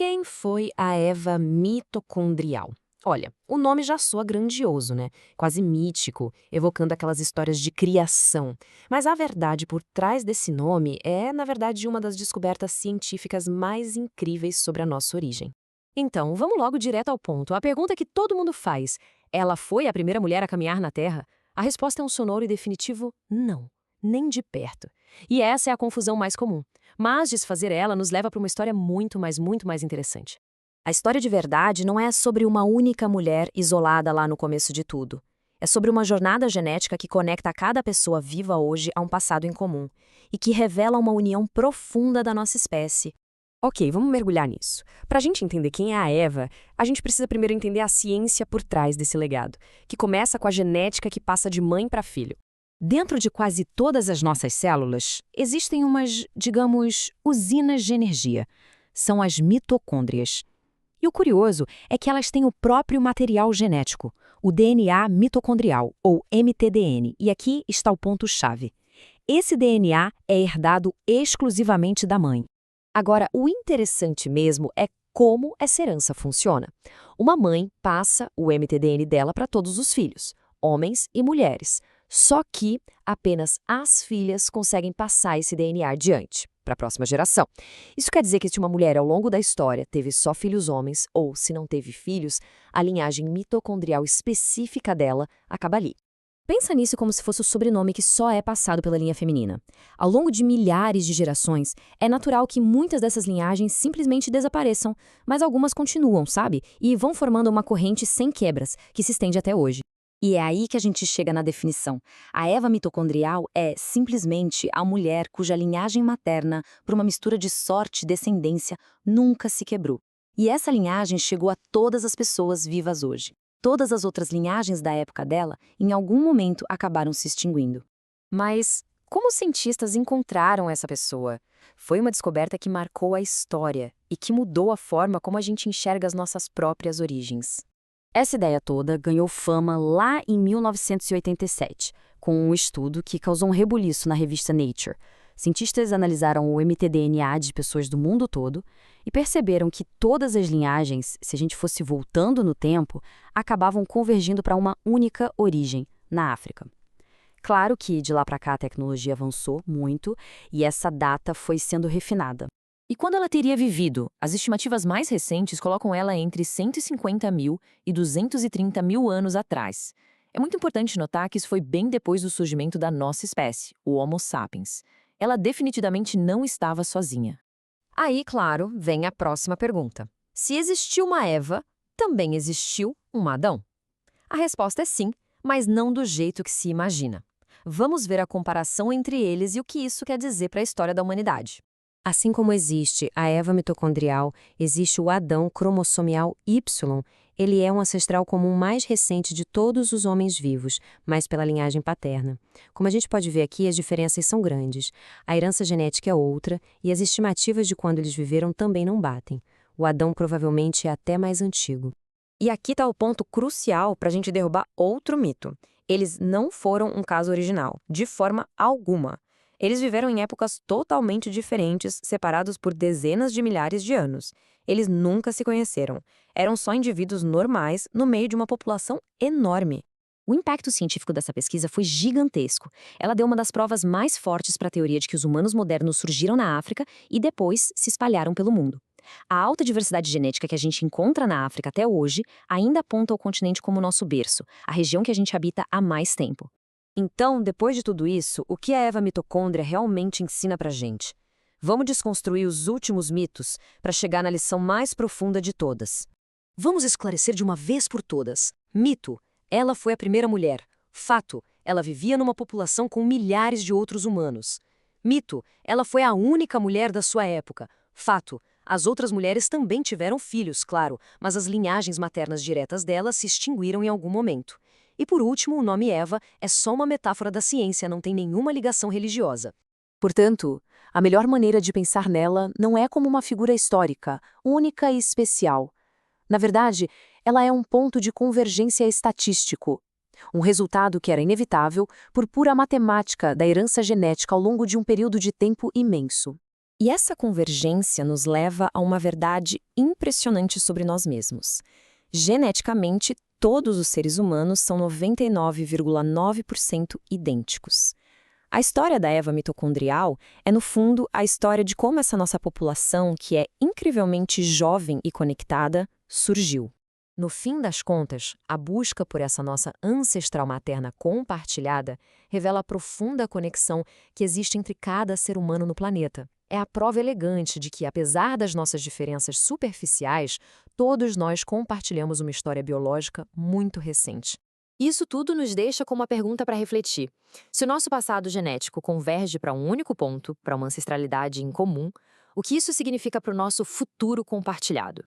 Quem foi a Eva mitocondrial? Olha, o nome já soa grandioso, né? Quase mítico, evocando aquelas histórias de criação. Mas a verdade por trás desse nome é, na verdade, uma das descobertas científicas mais incríveis sobre a nossa origem. Então, vamos logo direto ao ponto. A pergunta que todo mundo faz: ela foi a primeira mulher a caminhar na Terra? A resposta é um sonoro e definitivo não, nem de perto. E essa é a confusão mais comum. Mas desfazer ela nos leva para uma história muito mais interessante. A história de verdade não é sobre uma única mulher isolada lá no começo de tudo. É sobre uma jornada genética que conecta cada pessoa viva hoje a um passado em comum e que revela uma união profunda da nossa espécie. Ok, vamos mergulhar nisso. Para a gente entender quem é a Eva, a gente precisa primeiro entender a ciência por trás desse legado, que começa com a genética que passa de mãe para filho. Dentro de quase todas as nossas células, existem umas, digamos, usinas de energia. São as mitocôndrias. E o curioso é que elas têm o próprio material genético, o DNA mitocondrial, ou mtDN. E aqui está o ponto-chave. Esse DNA é herdado exclusivamente da mãe. Agora, o interessante mesmo é como essa herança funciona. Uma mãe passa o mtDN dela para todos os filhos, homens e mulheres. Só que apenas as filhas conseguem passar esse DNA adiante, para a próxima geração. Isso quer dizer que se uma mulher ao longo da história teve só filhos homens, ou se não teve filhos, a linhagem mitocondrial específica dela acaba ali. Pensa nisso como se fosse o sobrenome que só é passado pela linha feminina. Ao longo de milhares de gerações, é natural que muitas dessas linhagens simplesmente desapareçam, mas algumas continuam, sabe? E vão formando uma corrente sem quebras, que se estende até hoje. E é aí que a gente chega na definição. A Eva mitocondrial é, simplesmente, a mulher cuja linhagem materna, por uma mistura de sorte e descendência, nunca se quebrou. E essa linhagem chegou a todas as pessoas vivas hoje. Todas as outras linhagens da época dela, em algum momento, acabaram se extinguindo. Mas como os cientistas encontraram essa pessoa? Foi uma descoberta que marcou a história e que mudou a forma como a gente enxerga as nossas próprias origens. Essa ideia toda ganhou fama lá em 1987, com um estudo que causou um rebuliço na revista Nature. Cientistas analisaram o mtDNA de pessoas do mundo todo e perceberam que todas as linhagens, se a gente fosse voltando no tempo, acabavam convergindo para uma única origem, na África. Claro que de lá para cá a tecnologia avançou muito e essa data foi sendo refinada. E quando ela teria vivido? As estimativas mais recentes colocam ela entre 150 mil e 230 mil anos atrás. É muito importante notar que isso foi bem depois do surgimento da nossa espécie, o Homo sapiens. Ela definitivamente não estava sozinha. Aí, claro, vem a próxima pergunta. Se existiu uma Eva, também existiu um Adão? A resposta é sim, mas não do jeito que se imagina. Vamos ver a comparação entre eles e o que isso quer dizer para a história da humanidade. Assim como existe a Eva mitocondrial, existe o Adão cromossomial Y. Ele é um ancestral comum mais recente de todos os homens vivos, mas pela linhagem paterna. Como a gente pode ver aqui, as diferenças são grandes. A herança genética é outra e as estimativas de quando eles viveram também não batem. O Adão provavelmente é até mais antigo. E aqui está o ponto crucial para a gente derrubar outro mito. Eles não foram um caso original, de forma alguma. Eles viveram em épocas totalmente diferentes, separados por dezenas de milhares de anos. Eles nunca se conheceram. Eram só indivíduos normais no meio de uma população enorme. O impacto científico dessa pesquisa foi gigantesco. Ela deu uma das provas mais fortes para a teoria de que os humanos modernos surgiram na África e depois se espalharam pelo mundo. A alta diversidade genética que a gente encontra na África até hoje ainda aponta o continente como nosso berço, a região que a gente habita há mais tempo. Então, depois de tudo isso, o que a Eva mitocôndria realmente ensina pra gente? Vamos desconstruir os últimos mitos para chegar na lição mais profunda de todas. Vamos esclarecer de uma vez por todas. Mito: ela foi a primeira mulher. Fato: ela vivia numa população com milhares de outros humanos. Mito: ela foi a única mulher da sua época. Fato: as outras mulheres também tiveram filhos, claro, mas as linhagens maternas diretas delas se extinguiram em algum momento. E por último, o nome Eva é só uma metáfora da ciência, não tem nenhuma ligação religiosa. Portanto, a melhor maneira de pensar nela não é como uma figura histórica, única e especial. Na verdade, ela é um ponto de convergência estatístico, um resultado que era inevitável por pura matemática da herança genética ao longo de um período de tempo imenso. E essa convergência nos leva a uma verdade impressionante sobre nós mesmos. Geneticamente, todos os seres humanos são 99,9% idênticos. A história da Eva mitocondrial é, no fundo, a história de como essa nossa população, que é incrivelmente jovem e conectada, surgiu. No fim das contas, a busca por essa nossa ancestral materna compartilhada revela a profunda conexão que existe entre cada ser humano no planeta. É a prova elegante de que, apesar das nossas diferenças superficiais, todos nós compartilhamos uma história biológica muito recente. Isso tudo nos deixa com uma pergunta para refletir. Se o nosso passado genético converge para um único ponto, para uma ancestralidade em comum, o que isso significa para o nosso futuro compartilhado?